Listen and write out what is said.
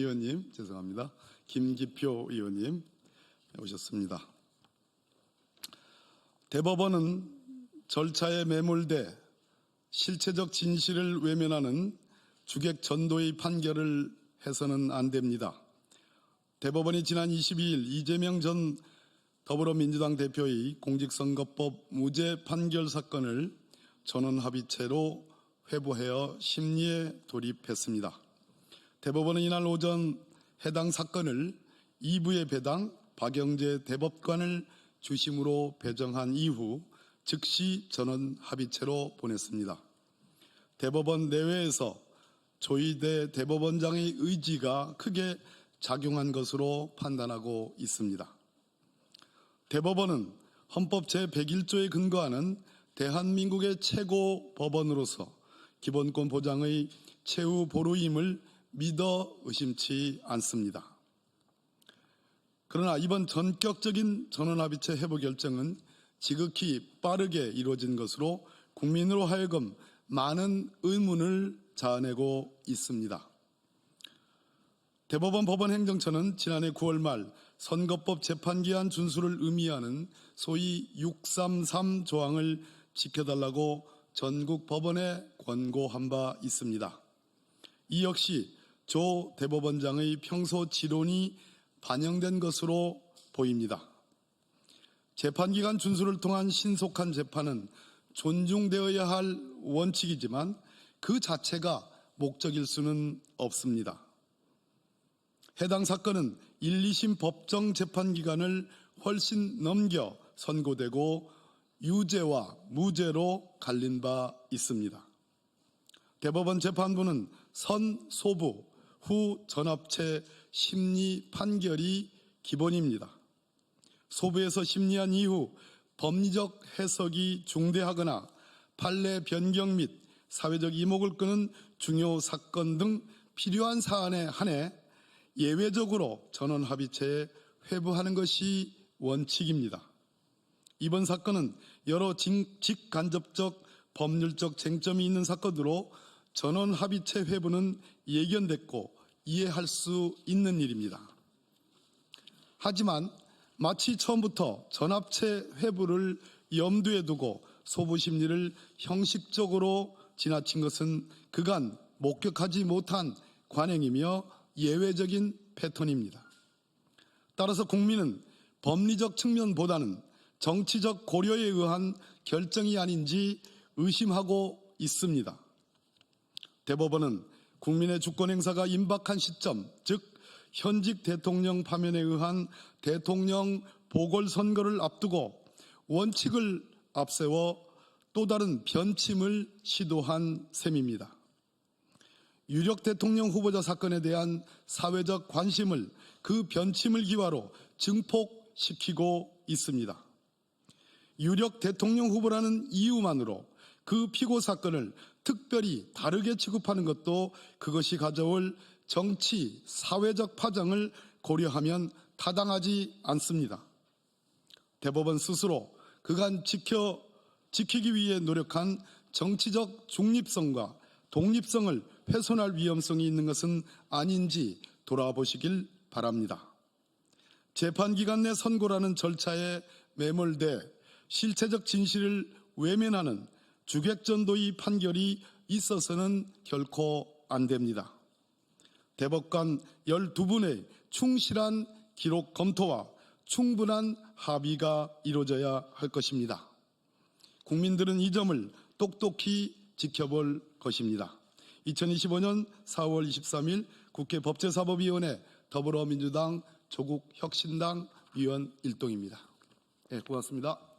의원님, 죄송합니다. 김기표 의원님 오셨습니다. 대법원은 절차에 매몰돼 실체적 진실을 외면하는 주객 전도의 판결을 해서는 안 됩니다. 대법원이 지난 22일 이재명 전 더불어민주당 대표의 공직선거법 무죄 판결 사건을 전원합의체로 회부하여 심리에 돌입했습니다. 대법원은 이날 오전 해당 사건을 2부의 배당 박영재 대법관을 주심으로 배정한 이후 즉시 전원 합의체로 보냈습니다. 대법원 내외에서 조희대 대법원장의 의지가 크게 작용한 것으로 판단하고 있습니다. 대법원은 헌법 제101조에 근거하는 대한민국의 최고 법원으로서 기본권 보장의 최후 보루임을 믿어 의심치 않습니다. 그러나 이번 전격적인 전원합의체 회부 결정은 지극히 빠르게 이루어진 것으로 국민으로 하여금 많은 의문을 자아내고 있습니다. 대법원 법원행정처는 지난해 9월 말 선거법 재판기한 준수를 의미하는 소위 633 조항을 지켜달라고 전국 법원에 권고한 바 있습니다. 이 역시 조 대법원장의 평소 지론이 반영된 것으로 보입니다. 재판기간 준수를 통한 신속한 재판은 존중되어야 할 원칙이지만 그 자체가 목적일 수는 없습니다. 해당 사건은 1, 2심 법정 재판기간을 훨씬 넘겨 선고되고 유죄와 무죄로 갈린 바 있습니다. 대법원 재판부는 선소부 후 전합체 심리 판결이 기본입니다. 소부에서 심리한 이후 법리적 해석이 중대하거나 판례 변경 및 사회적 이목을 끄는 중요 사건 등 필요한 사안에 한해 예외적으로 전원합의체에 회부하는 것이 원칙입니다. 이번 사건은 여러 직간접적 법률적 쟁점이 있는 사건으로 전원합의체 회부는 예견됐고 이해할 수 있는 일입니다. 하지만 마치 처음부터 전합체 회부를 염두에 두고 소부 심리를 형식적으로 지나친 것은 그간 목격하지 못한 관행이며 예외적인 패턴입니다. 따라서 국민은 법리적 측면보다는 정치적 고려에 의한 결정이 아닌지 의심하고 있습니다. 대법원은 국민의 주권 행사가 임박한 시점, 즉 현직 대통령 파면에 의한 대통령 보궐선거를 앞두고 원칙을 앞세워 또 다른 변침을 시도한 셈입니다. 유력 대통령 후보자 사건에 대한 사회적 관심을 그 변침을 기화로 증폭시키고 있습니다. 유력 대통령 후보라는 이유만으로 그 피고 사건을 특별히 다르게 취급하는 것도 그것이 가져올 정치, 사회적 파장을 고려하면 타당하지 않습니다. 대법원 스스로 그간 지키기 위해 노력한 정치적 중립성과 독립성을 훼손할 위험성이 있는 것은 아닌지 돌아보시길 바랍니다. 재판기간 내 선고라는 절차에 매몰돼 실체적 진실을 외면하는 주객전도의 판결이 있어서는 결코 안 됩니다. 대법관 12분의 충실한 기록 검토와 충분한 합의가 이루어져야 할 것입니다. 국민들은 이 점을 똑똑히 지켜볼 것입니다. 2025년 4월 23일 국회 법제사법위원회 더불어민주당 조국혁신당 위원 일동입니다. 네, 고맙습니다.